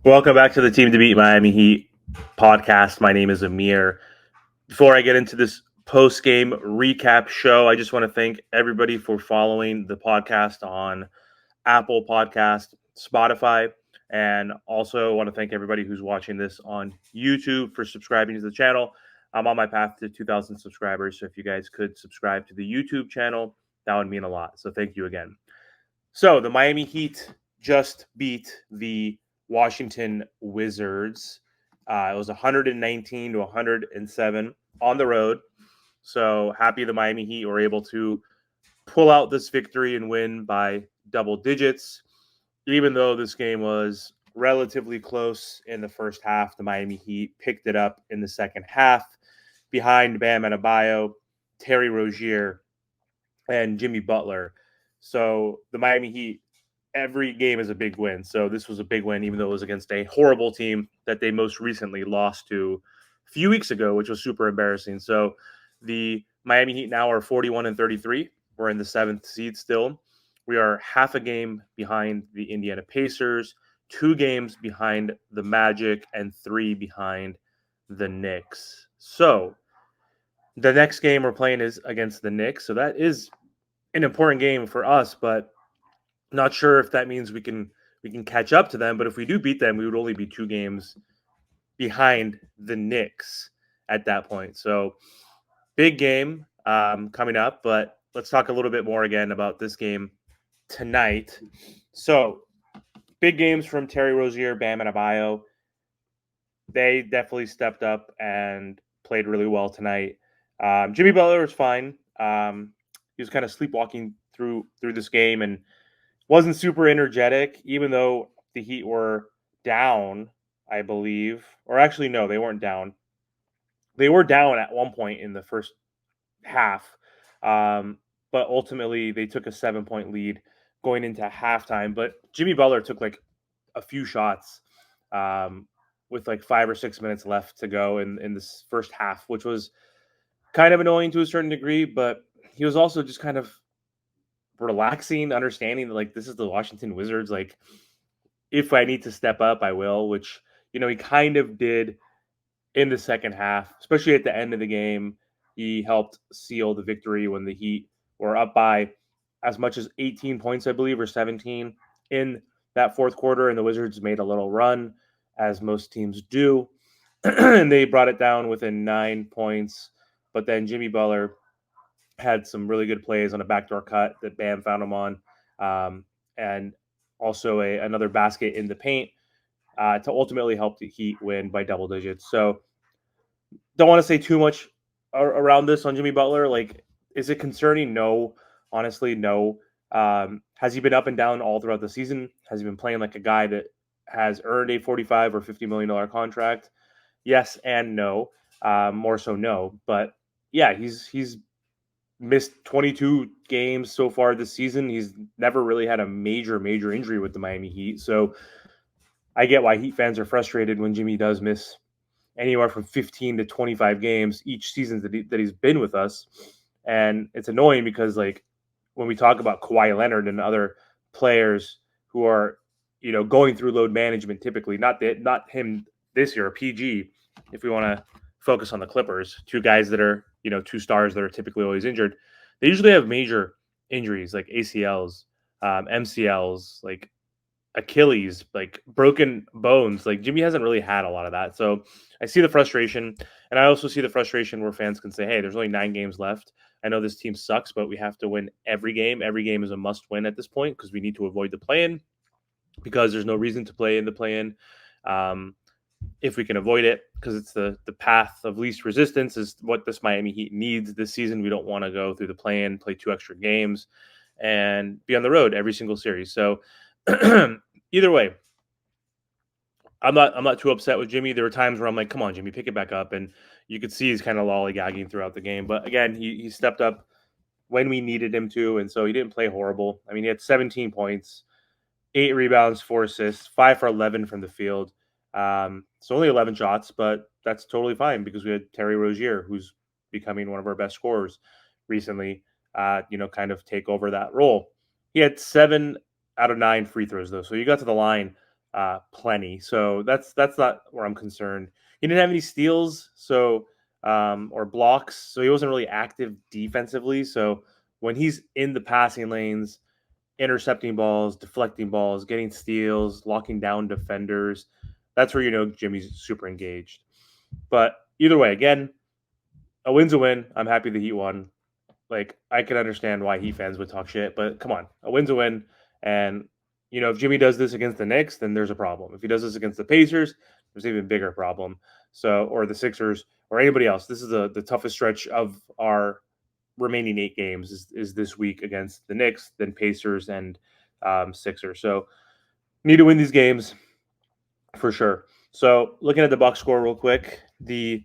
Welcome back to the Team to Beat Miami Heat podcast. My name is Amir. Before I get into this post-game recap show, I just want to thank everybody for following the podcast on Apple Podcast, Spotify, and also want to thank everybody who's watching this on YouTube for subscribing to the channel. I'm on my path to 2,000 subscribers, so if you guys could subscribe to the YouTube channel, that would mean a lot. So thank you again. So the Miami Heat just beat the Washington Wizards. It was 119 to 107 on the road. So happy the Miami Heat were able to pull out this victory and win by double digits. Even though this game was relatively close in the first half, the Miami Heat picked it up in the second half behind Bam Adebayo, Terry Rozier, and Jimmy Butler. So the Miami Heat, every game is a big win. So this was a big win, even though it was against a horrible team that they most recently lost to a few weeks ago, which was super embarrassing. So the Miami Heat now are 41 and 33. We're in the 7th seed still. We are half a game behind the Indiana Pacers, 2 games behind the Magic, and 3 behind the Knicks. So the next game we're playing is against the Knicks. So that is an important game for us, but not sure if that means we can catch up to them. But if we do beat them, we would only be 2 games behind the Knicks at that point. So big game coming up. But let's talk a little bit more again about this game tonight. So big games from Terry Rozier, Bam Adebayo. They definitely stepped up and played really well tonight. Jimmy Butler was fine. He was kind of sleepwalking through this game and wasn't super energetic, even though the Heat were down, I believe. Or actually, no, they weren't down. They were down at one point in the first half, but ultimately they took a 7-point lead going into halftime. But Jimmy Butler took like a few shots with like 5 or 6 minutes left to go in this first half, which was kind of annoying to a certain degree. But he was also just kind of relaxing, understanding that like this is the Washington Wizards. Like if I need to step up, I will, which he kind of did in the second half, especially at the end of the game. He helped seal the victory when the Heat were up by as much as 18 points, I believe, or 17 in that fourth quarter, and the Wizards made a little run, as most teams do, and they brought it down within 9 points. But then Jimmy Butler had some really good plays on a backdoor cut that Bam found him on, and also another basket in the paint to ultimately help the Heat win by double digits. So don't want to say too much around this on Jimmy Butler. Like, is it concerning? No, honestly, no. Has he been up and down all throughout the season? Has he been playing like a guy that has earned a $45 or $50 million contract? Yes and no. More so no. But yeah, he's missed 22 games so far this season. He's never really had a major injury with the Miami Heat. So I get why Heat fans are frustrated when Jimmy does miss anywhere from 15 to 25 games each season that he's been with us. And it's annoying because like when we talk about Kawhi Leonard and other players who are, going through load management, typically not him this year, PG, if we want to focus on the Clippers, 2 guys that are, 2 stars that are typically always injured. They usually have major injuries like ACLs, MCLs, like Achilles, like broken bones. Like Jimmy hasn't really had a lot of that. So I see the frustration. And I also see the frustration where fans can say, hey, there's only 9 games left. I know this team sucks, but we have to win every game. Every game is a must win at this point because we need to avoid the play-in, because there's no reason to play in the play-in if we can avoid it, because it's the path of least resistance is what this Miami Heat needs this season. We don't want to go through the play-in, play 2 extra games, and be on the road every single series. So either way, I'm not too upset with Jimmy. There were times where I'm like, come on, Jimmy, pick it back up. And you could see he's kind of lollygagging throughout the game. But again, he stepped up when we needed him to. And so he didn't play horrible. I mean, he had 17 points, 8 rebounds, 4 assists, 5 for 11 from the field. So only 11 shots, but that's totally fine because we had Terry Rozier, who's becoming one of our best scorers recently, kind of take over that role. He had 7 out of 9 free throws, though. So you got to the line plenty. So that's not where I'm concerned. He didn't have any steals, or blocks, so he wasn't really active defensively. So when he's in the passing lanes, intercepting balls, deflecting balls, getting steals, locking down defenders, that's where Jimmy's super engaged. But either way, again, a win's a win. I'm happy the Heat won. Like, I can understand why Heat fans would talk shit, but come on, a win's a win. And if Jimmy does this against the Knicks, then there's a problem. If he does this against the Pacers, there's an even bigger problem. So, or the Sixers, or anybody else. This is the toughest stretch of our remaining 8 games is this week against the Knicks, then Pacers and Sixers. So, need to win these games for sure. So, looking at the box score real quick, the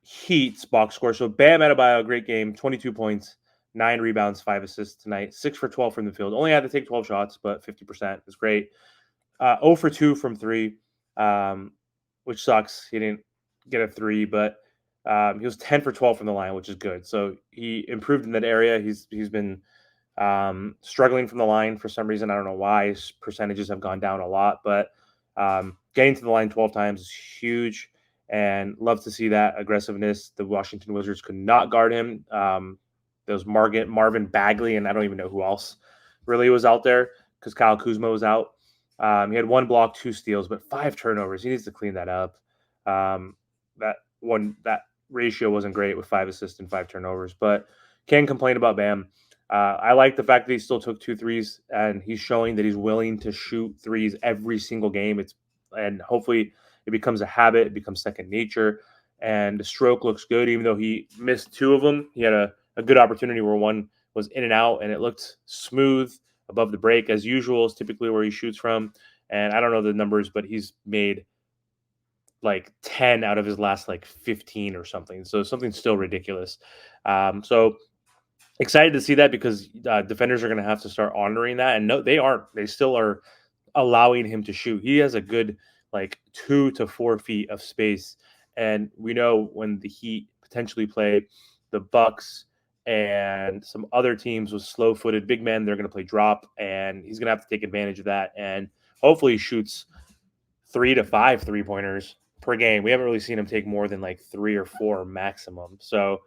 Heat's box score. So Bam Adebayo, great game, 22 points, 9 rebounds, 5 assists tonight, 6 for 12 from the field. Only had to take 12 shots, but 50% is great. 0 for 2 from 3, which sucks. He didn't get a 3, but he was 10 for 12 from the line, which is good. So he improved in that area. He's been struggling from the line for some reason. I don't know why. His percentages have gone down a lot, but getting to the line 12 times is huge, and love to see that aggressiveness. The Washington Wizards could not guard him. Those Marvin Bagley, and I don't even know who else really was out there because Kyle Kuzma was out. He had 1 block, 2 steals, but 5 turnovers. He needs to clean that up. That ratio wasn't great with 5 assists and 5 turnovers, but can't complain about Bam. I like the fact that he still took 2 threes, and he's showing that he's willing to shoot threes every single game. And hopefully it becomes a habit, it becomes second nature, and the stroke looks good. Even though he missed 2 of them, he had a good opportunity where one was in and out, and it looked smooth above the break as usual. Is typically where he shoots from, and I don't know the numbers, but he's made like 10 out of his last like 15 or something. So something still ridiculous. So excited to see that because defenders are going to have to start honoring that. And no, they aren't. They still are allowing him to shoot. He has a good like 2 to 4 feet of space. And we know when the Heat potentially play the Bucks and some other teams with slow-footed big men, they're going to play drop, and he's going to have to take advantage of that. And hopefully he shoots 3 to 5 3-pointers per game. We haven't really seen him take more than like 3 or 4 maximum. So,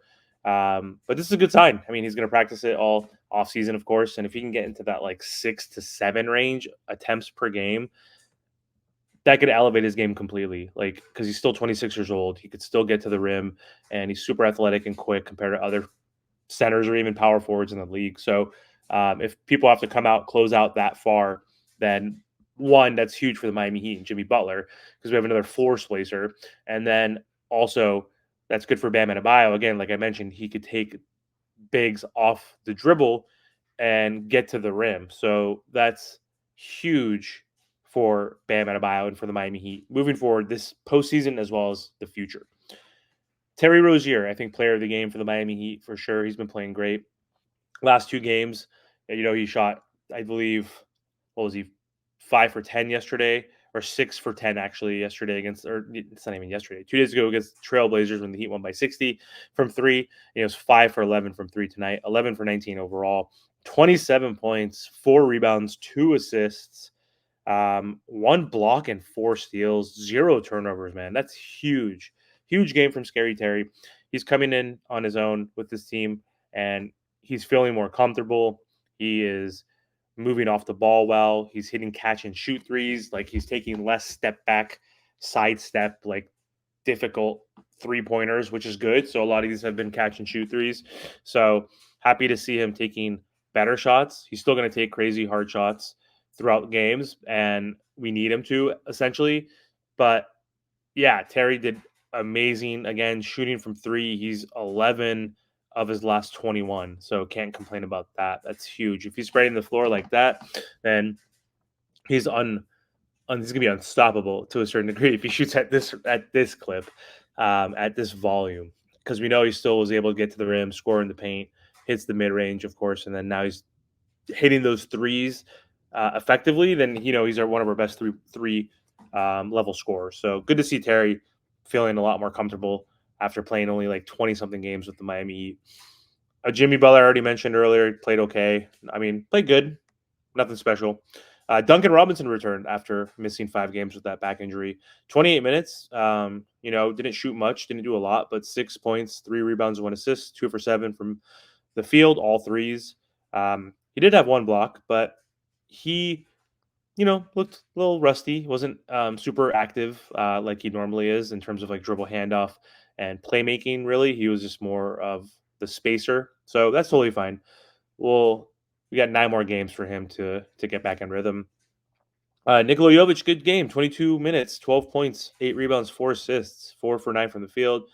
but this is a good sign. I mean, he's going to practice it all off season, of course. And if he can get into that like 6 to 7 range attempts per game, that could elevate his game completely. Like, because he's still 26 years old, he could still get to the rim, and he's super athletic and quick compared to other centers or even power forwards in the league. So, if people have to come out, close out that far, then one, that's huge for the Miami Heat and Jimmy Butler because we have another floor splacer. And then also, that's good for Bam Adebayo. Again, like I mentioned, he could take bigs off the dribble and get to the rim. So that's huge for Bam Adebayo and for the Miami Heat moving forward this postseason as well as the future. Terry Rozier, I think player of the game for the Miami Heat for sure. He's been playing great. Last 2 games, he shot, I believe, what was he, 5 for 10 yesterday, or 6 for 10 actually yesterday against, or it's not even yesterday, 2 days ago against Trailblazers when the Heat won by 60 from 3. And he was 5 for 11 from 3 tonight, 11 for 19 overall, 27 points, 4 rebounds, 2 assists, 1 block and 4 steals, 0 turnovers, man. That's huge. Huge game from Scary Terry. He's coming in on his own with this team, and he's feeling more comfortable. He is moving off the ball well. He's hitting catch and shoot threes. Like, he's taking less step back, sidestep, like difficult 3-pointers, which is good. So a lot of these have been catch and shoot threes. So happy to see him taking better shots. He's still going to take crazy hard shots throughout games, and we need him to essentially. But yeah, Terry did amazing again, shooting from 3. He's 11 of his last 21, so can't complain about that. That's huge. If he's spreading the floor like that, then he's he's gonna be unstoppable to a certain degree if he shoots at this clip, at this volume, because we know he still was able to get to the rim, score in the paint, hits the mid range, of course, and then now he's hitting those threes effectively. Then he's one of our best three level scorers. So good to see Terry feeling a lot more comfortable after playing only like 20 something games with the Miami Heat. Jimmy Butler, I already mentioned earlier, played okay. I mean, played good, nothing special. Duncan Robinson returned after missing 5 games with that back injury. 28 minutes. Didn't shoot much, didn't do a lot, but 6 points, 3 rebounds, 1 assist, 2 for 7 from the field, all threes. He did have 1 block, but he looked a little rusty. Wasn't super active like he normally is in terms of like dribble handoff and playmaking. Really, he was just more of the spacer. So that's totally fine. Well, we got 9 more games for him to get back in rhythm. Nikola Jovic, good game. 22 minutes, 12 points, 8 rebounds, 4 assists, 4 for 9 from the field,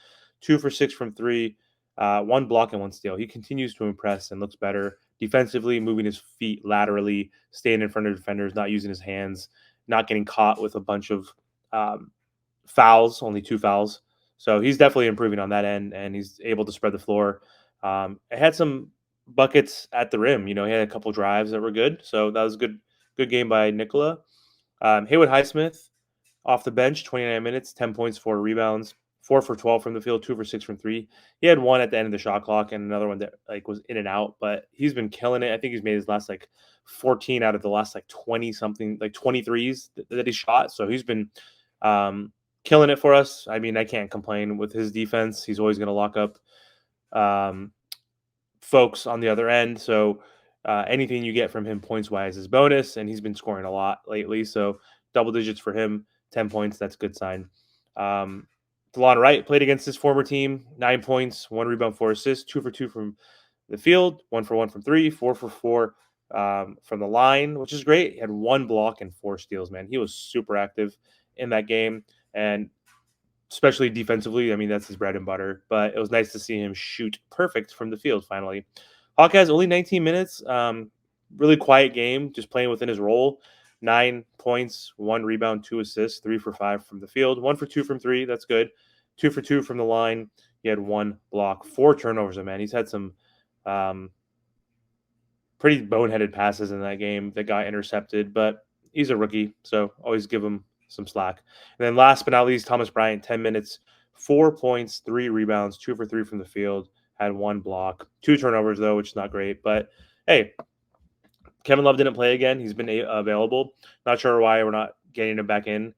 2 for 6 from three, 1 block and 1 steal. He continues to impress and looks better defensively, moving his feet laterally, staying in front of defenders, not using his hands, not getting caught with a bunch of um, fouls, only 2 fouls. So he's definitely improving on that end, and he's able to spread the floor. It had some buckets at the rim. He had a couple drives that were good. So that was a good game by Nikola. Haywood Highsmith off the bench, 29 minutes, 10 points, 4 rebounds, 4 for 12 from the field, 2 for 6 from three. He had one at the end of the shot clock and another one that like was in and out, but he's been killing it. I think he's made his last like 14 out of the last like 20 something, like 23s that he shot. So he's been killing it for us. I mean, I can't complain with his defense. He's always going to lock up um, folks on the other end. So anything you get from him points wise is bonus, and he's been scoring a lot lately. So double digits for him, 10 points. That's a good sign. DeLon Wright played against his former team, 9 points, 1 rebound, 4 assists, 2 for 2 from the field, 1 for 1 from three, 4 for 4 from the line, which is great. He had 1 block and 4 steals, man. He was super active in that game. And especially defensively. I mean, that's his bread and butter. But it was nice to see him shoot perfect from the field finally. Hawkeyes only 19 minutes. Really quiet game, just playing within his role. 9 points, 1 rebound, 2 assists, 3 for 5 from the field, 1 for 2 from three. That's good. 2 for 2 from the line. He had 1 block, 4 turnovers. Man, he's had some pretty boneheaded passes in that game that got intercepted, but he's a rookie, so always give him some slack. And then last but not least, Thomas Bryant, 10 minutes, 4 points, 3 rebounds, 2 for 3 from the field, had 1 block, 2 turnovers though, which is not great. But hey, Kevin Love didn't play again. He's been available. Not sure why we're not getting him back in.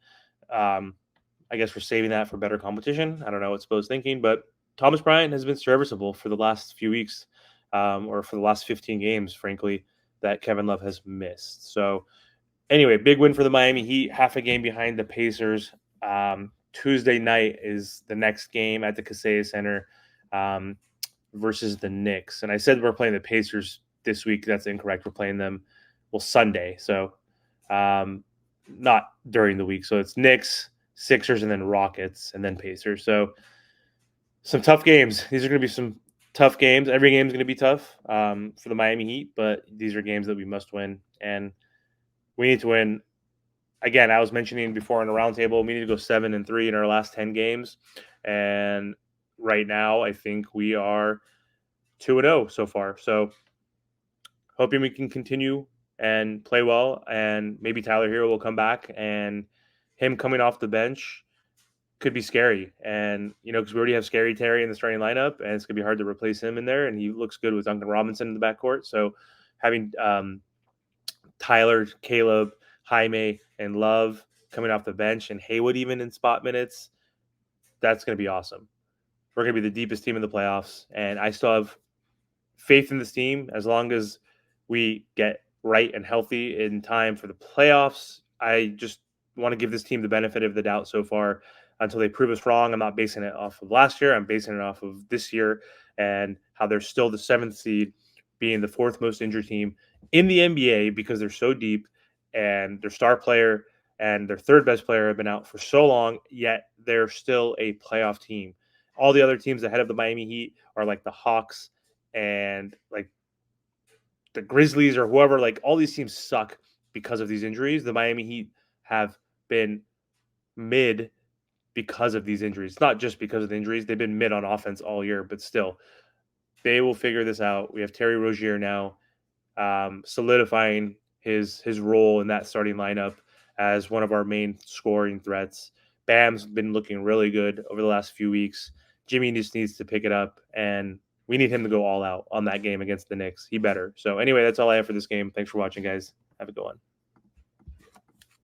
I guess we're saving that for better competition. I don't know what Spo's thinking, but Thomas Bryant has been serviceable for the last few weeks, or for the last 15 games, frankly, that Kevin Love has missed. So anyway, big win for the Miami Heat, half a game behind the Pacers. Tuesday night is the next game at the Kaseya Center versus the Knicks. And I said we're playing the Pacers this week. That's incorrect. We're playing them, Sunday. So not during the week. So it's Knicks, Sixers, and then Rockets, and then Pacers. So some tough games. These are going to be some tough games. Every game is going to be tough for the Miami Heat, but these are games that we must win. And we need to win. Again, I was mentioning before on the roundtable, we need to go 7-3 in our last 10 games. And right now, I think we are 2-0 so far. So hoping we can continue and play well. And maybe Tyler Hero will come back, and him coming off the bench could be scary. And, because we already have Scary Terry in the starting lineup, and it's going to be hard to replace him in there. And he looks good with Duncan Robinson in the backcourt. So having Tyler, Caleb, Jaime, and Love coming off the bench, and Haywood even in spot minutes, that's going to be awesome. We're going to be the deepest team in the playoffs, and I still have faith in this team as long as we get right and healthy in time for the playoffs. I just want to give this team the benefit of the doubt so far until they prove us wrong. I'm not basing it off of last year. I'm basing it off of this year and how they're still the 7th seed, being the 4th most injured team in the NBA because they're so deep, and their star player and their 3rd best player have been out for so long, yet they're still a playoff team. All the other teams ahead of the Miami Heat are like the Hawks and like the Grizzlies or whoever. Like, all these teams suck because of these injuries. The Miami Heat have been mid because of these injuries. It's not just because of the injuries. They've been mid on offense all year, but still, they will figure this out. We have Terry Rozier now, solidifying his role in that starting lineup as one of our main scoring threats. Bam's been looking really good over the last few weeks. Jimmy just needs to pick it up, and we need him to go all out on that game against the Knicks. He better. So anyway, that's all I have for this game. Thanks for watching, guys. Have a good one.